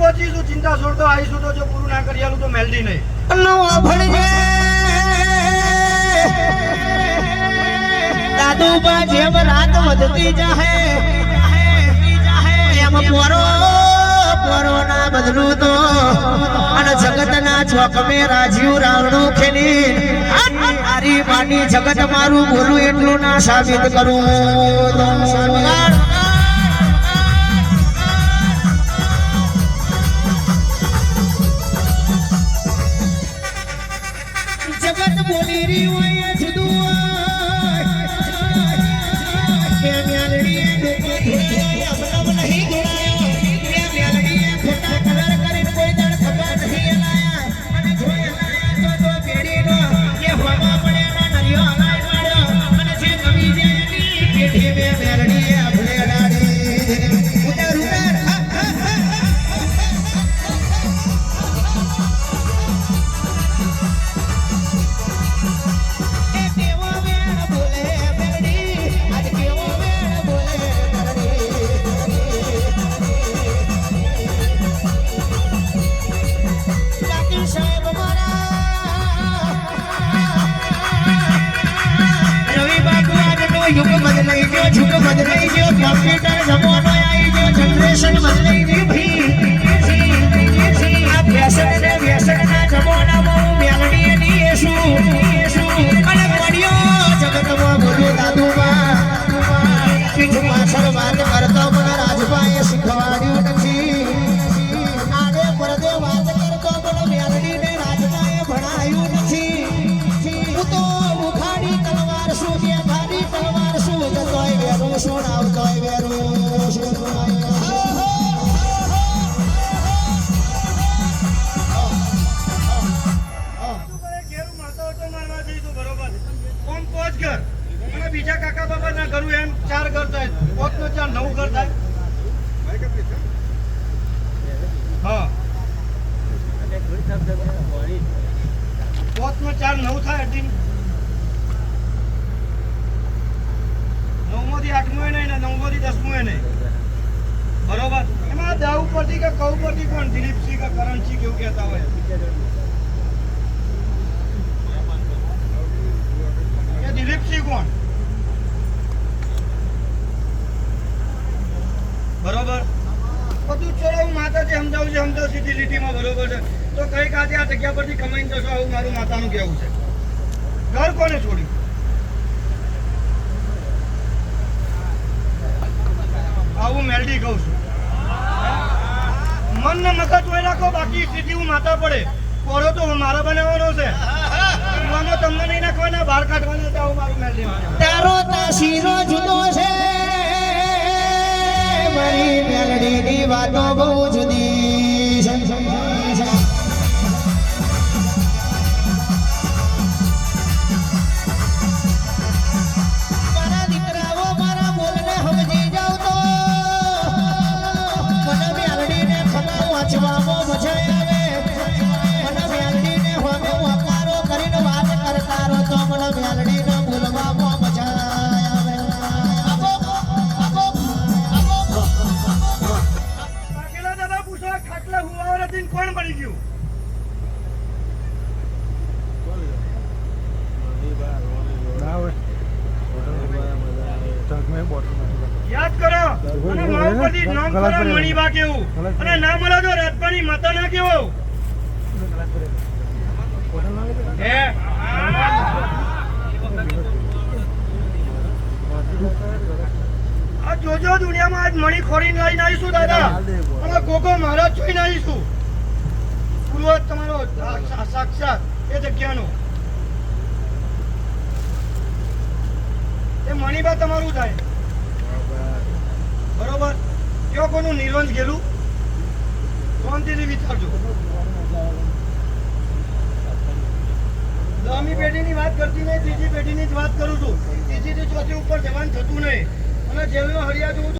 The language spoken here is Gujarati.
પહોંચીશું, ચિંતા છોડતો આવીશું. તો જો પૂરું ના કરી આલું તો મેલડી નહીં. દાદુબા જેમ રાત વધતી જાહે એમ પોરો ના બદલું તો અને જગતના ચોક મે રાજીવ રાવણું ખેલી આરી માની જગત મારું બોલું એટલું ના સાબિત કરું. જગત બોલી રહી હોય જુદું યુગ બદલાઈ ગયો, યુગ બદલાઈ ગયો, કોમ્પ્યુટર જમાનો આવી ગયો, જનરેશન બદલાઈ ગઈ ભઈ. આ ફેશન ને વ્યસન ના જમાનામાં હું મેલડી ની એશું અને પડ્યો જગતમાં બોલ્યો દાદુબા. પીઠ પાછળ વાત કરતો મને રાજભાઈએ શીખવાડ્યું નથી. આડે પરદે વાત કરતો મને મેલડી ને રાજભાઈએ ભણાયું નથી. હું તો મુખાડી તલવાર શું બે ખાડી તલવાર શું જતોય વેરું શું આવતોય વેરું શું. બીજા કાકા બાબા ના ઘરું એમ 4 ઘર થાય, 5 નો 4 9 ઘર થાય. હા 5 નો 4 9 થાય. 9 માંથી 8મું એ નહીં ને 9 માંથી 10મું એ નહીં. બરોબર. એમાં દાવ પરથી કે કઉ પરથી કોણ દિલીપસિંહ કે કરણસિંહ કેવું કહેતા હોય એ દિલીપસિંહ કોણ? બરોબર. બધું ચલો હું માતાજી સમજાવું છે, સમજાવ સીધી લીટીમાં. બરોબર છે. તો કઈક આજે આ જગ્યા પરથી કમાઈને જશો, આવું મારું માતાનું કહેવું છે. ઘર કોને છોડ્યું? આવું મેલડી કહું છું. મન ને મગજ હોય રાખો, બાકી સીધી હું માતા પડે. કોરો તો મારા બનાવવાનો છે. તમને નહીં નાખવાના, બહાર કાઢવાના. આવું મારું મેલડી. તારો તાસીરો જુદો છે, મારી મેલડી ની વાતો બહુ જુદી છે. મારા દીકરાઓ મારા બોલને સમજી જાવ તો મને મેલડી ને ખબર વાંચવામાં મજા આવે. મને મેલડી ને હોમે વકારો કરીને વાત કરતા રહો તો મને મેલડી ને બોલવામાં મજા આવે. કોણ બની ગયું? યાદ કરો. અને મહાપતિ નામ કરો મણીબા કેવું, અને ના મળે તો રાજપાની માતા ના કેવો. આ જોજો દુનિયામાં આજ મણી ખોરીને લઈને આવીશું દાદા, અને ગોગો મહારાજ જોઈને આવીશું. પૂર્વજ તમારો સાક્ષાત એ જગ્યાનો. એ મણીબા તમારું થાય. બરોબર. કયો કોનું નિર્વંશ ગયેલું શાંતિથી વિચારજો. 10મી પેઢીની વાત કરતી નહીં, 3જી પેઢીની જ વાત કરું છું. 3જી થી 4થી ઉપર જવાન થતું નહીં. અને જેલનો હરિયા જોઉં